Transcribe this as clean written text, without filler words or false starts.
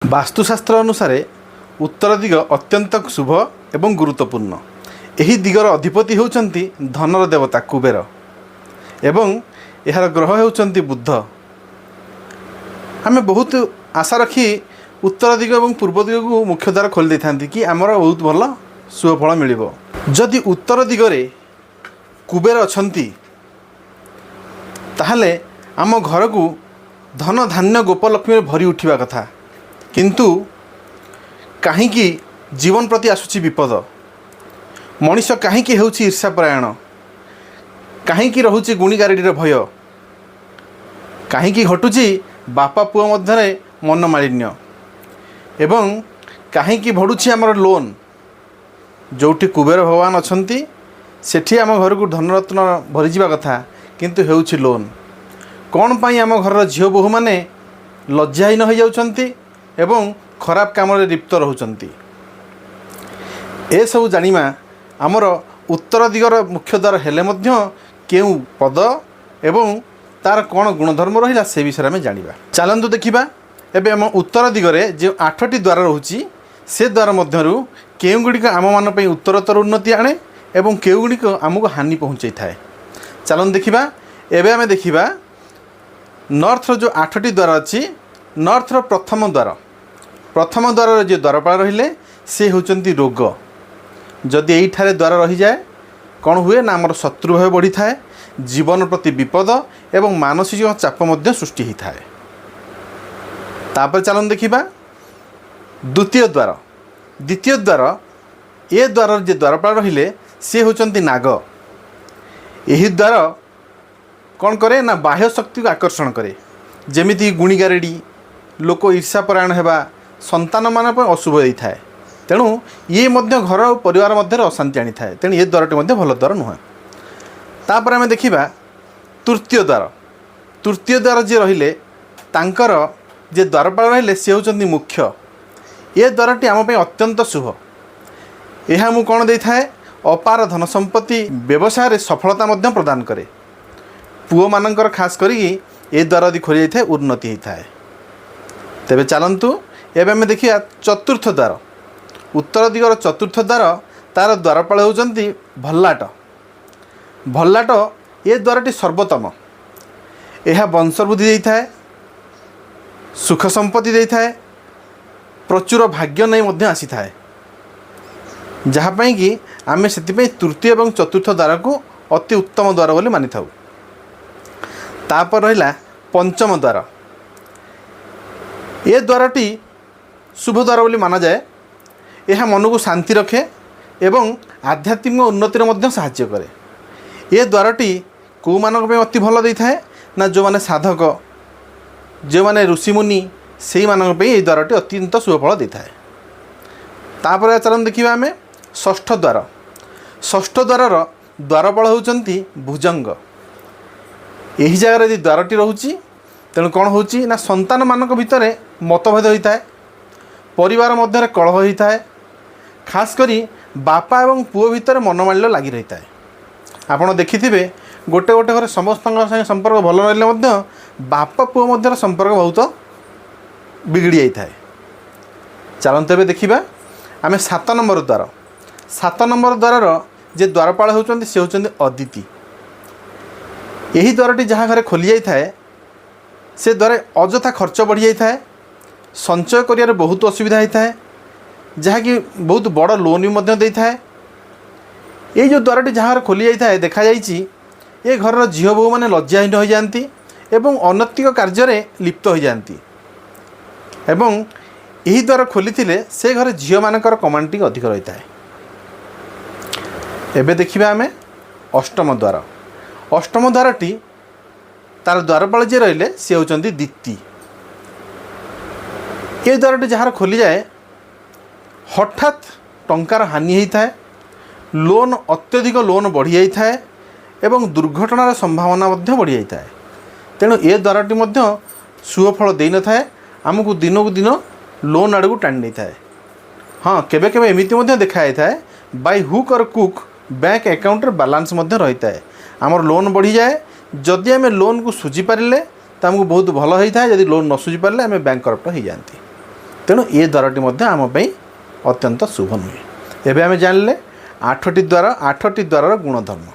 वास्तुशास्त्र अनुसार उत्तर दिग अत्यंत शुभ एवं गुरुत्वपूर्ण। यही दिगर अधिपति होउचंती धनर देवता कुबेर एवं यार ग्रह होउचंती बुध। आमे बहुत आशा रखी उत्तर दिग और पूर्व दिग को मुख्य द्वार खोली देते कि आमर बहुत भल शुभफल मिलिबो। जदि उत्तर दिगरे कुबेर अछंती ताहले आम घर को धन धान्य गोपलक्ष्मी भरी उठिबा कथा, किंतु कहीं जीवन प्रति आसुची विपद, मनीष कहीं होउची ईर्ष्यापरायण, कहीं रोचे गुणीगारेडीर भय, कहीं घटुची बापा पुओ मध्य मनमालिन्य एवं कहीं बढ़ुची आमर लोन। जोठी कुबेर भगवान अछंती सेठी आम घर को धनरत्न भरी जावा कथा, किंतु हेउची लोन। कौन पाई आम घर झील बोहू मैंने लज्जाहीन हो जाउछंती एवं खराब काम लिप्त रहउछंती। ए सब जानिमा आमर उत्तर दिगर मुख्य द्वार हेले मध्य केउ पद एवं तार कौन गुणधर्म रहिला से विषय में जानिबा। चलंतु देखिबा एबे आम उत्तर दिगरे जो 8टी द्वार रहुची से द्वार मध्यरु केउ गुड़िक आम मान पई उत्तरोत्तर उन्नति आने एवं केउ गुड़िक आमको हानि पहुँचाई थाए। चलंतु देखिबा एबे आमे देखिबा नॉर्थर जो 8टी द्वार अच्छी, नॉर्थर प्रथम द्वार जो द्वारपाल रहिले से होचंती रोग। जदि यही द्वार रही जाए कौन हुए ना आमर शत्रु भाव बढ़ी थाए, जीवन प्रति विपद एवं मानसिक चाप मध्य सृष्टि होता है। तापर चलन देखिबा द्वितीय द्वार ए द्वार जे द्वारपाल रहिले से होचंती नाग। यही द्वार कौन करे ना बाह्य शक्ति को आकर्षण करे, जेमिति गुणीगारेडी लोक ईर्ष्यापरायण हेबा संतान मान पर अशुभ होता है। तेणु ये मध्य घर और परिवार मध्य अशांति आनी थाए। तेणु ये द्वारटी मध्य भल द्वार नुहे। तापर आमे देखिबा तृतीय द्वार जे रहिले तांकर जे द्वारपाल रहिले से होचंती मुख्य। ये द्वारटी आम पे अत्यंत शुभ। यह आमको कौन दे थाए अपार धन संपत्ति व्यवसाय सफलता मध्य प्रदान करे। पुओ मानकर खास करी ए द्वार यदि खोली जाए उन्नति होता है। तेबे चलंतु एबे आमे देखिया चतुर्थ द्वार। उत्तर दिगर चतुर्थ द्वार तार द्वारपाल होउचंती भल्लाट। ये द्वारटी सर्वोत्तम। यह वंशवृद्धि देता है, सुख संपत्ति देता है, प्रचुर भाग्य नहीं मध्य आसी थाए, जहाँपाई कि आम से तृतीय और चतुर्थ द्वार को अति उत्तम द्वार बोली मानि थाउ। तापर रहिला पंचम द्वार। ये द्वारटी शुभ द्वार बोली माना जाए। यह मन को शांति रखे एवं आध्यात्मिक उन्नति मध्य साहाय्य करे। ये द्वारटी कौ मानक अति भल देता है ना जो माने साधक जो माने ऋषिमुनि से मानक ये द्वारटी अत्यंत शुभफल देता है। तापर चलन देखिबा आमे षष्ठ द्वार द्वारपाल होउचंती भुजंग। यही जगह यदि द्वारटी रोची तेणु कौन होची ना संतान मानक भितर मतभेद होता है, परिवार मध्य कलह होता है, खास करी बापा एवं पुओ भितर मनमाल्य लगी रही है। आपड़ देखिथिबे गोटे गोटे घर समस्त संपर्क भल रही बापा पुओ मध्य संपर्क बहुत बिगड़ी जाता है। चलते एबे देखिबा आमे 7 नंबर द्वार जे द्वारपाल होउचंती से होउचंती अदिति। यही द्वारटी जहाँ घरे खोली जाता है से द्वारा अजथा खर्च बढ़ी जाता है, संचय करियारे बहुत असुविधा होता है, जहाँकि बहुत बड़ लोन भी मध्य देता है। ये जो द्वारटी जहाँ खोली जाता है देखा जाइए ये घर झील बोहू मैंने लज्जाहीन हो जाती एवं अनैतिक कार्य लिप्त हो जाती एवं यही द्वार खोली से घर झील मानकर कमांड अधिक रहता है। एबे देखिबा आमे अष्टम द्वारटी तार द्वारपाल जे रहिले से होचंती दिति। ये द्वारटी जहाँ खोली जाए हठात टंकार हानि होता है, लोन अत्यधिक लोन बढ़ी जाता है एवं दुर्घटनार संभावना मध्य बढ़ी जाता है। तेणु ये द्वारटी मध्य शुभफल दे न थाए, आमको दिन को दिन लोन आड़ को टाणी नहीं थाए। हाँ केबे केबे एमिति मध्य देखा जाता है बाय हुक और कुक बैंक अकाउंट बैलेंस मध्य रहता है। आमर लोन बढ़ी जाए, जदि आम लोन को सुझी पारे तो आमको बहुत भल होता है, जदि लोन न सुझी पारे आम बैंक करप्ट हो जाती। ତେଣୁ ଏ ଦ୍ୱାରଟି ମଧ୍ୟ ଆମ ପାଇଁ ଅତ୍ୟନ୍ତ ଶୁଭ ନୁହେଁ। ଏବେ ଆମେ ଜାଣିଲେ 8ଟି ଦ୍ୱାରର ଗୁଣଧର୍ମ।